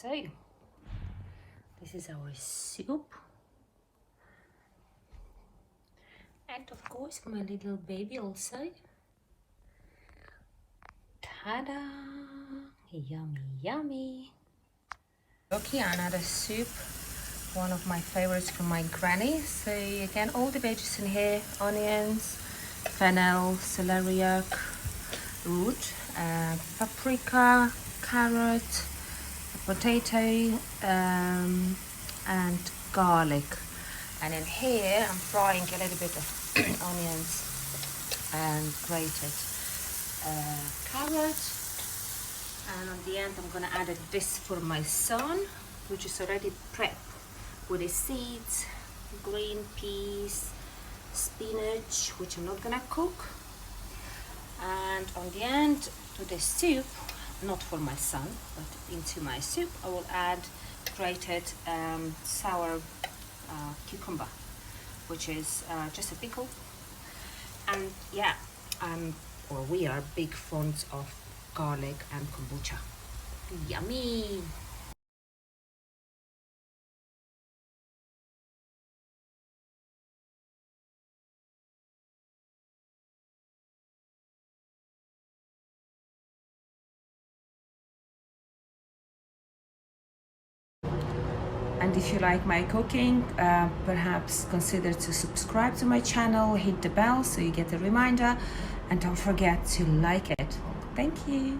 So this is our soup, and of course for my little baby also. Ta-da! Yummy, yummy. Okay, another soup, one of my favorites from my granny. So again, all the veggies in here: onions, fennel, celeriac root, paprika, carrot, potato, and garlic. And in here I'm frying a little bit of onions and grated carrot. And on the end I'm gonna add this for my son, which is already prepped with the seeds, green peas, spinach, which I'm not gonna cook. And on the end to the soup, not for my son, but into my soup, I will add grated sour cucumber, which is just a pickle. And yeah, we are big fans of garlic and kombucha. Yummy! And if you like my cooking, perhaps consider to subscribe to my channel, hit the bell so you get a reminder, and don't forget to like it. Thank you.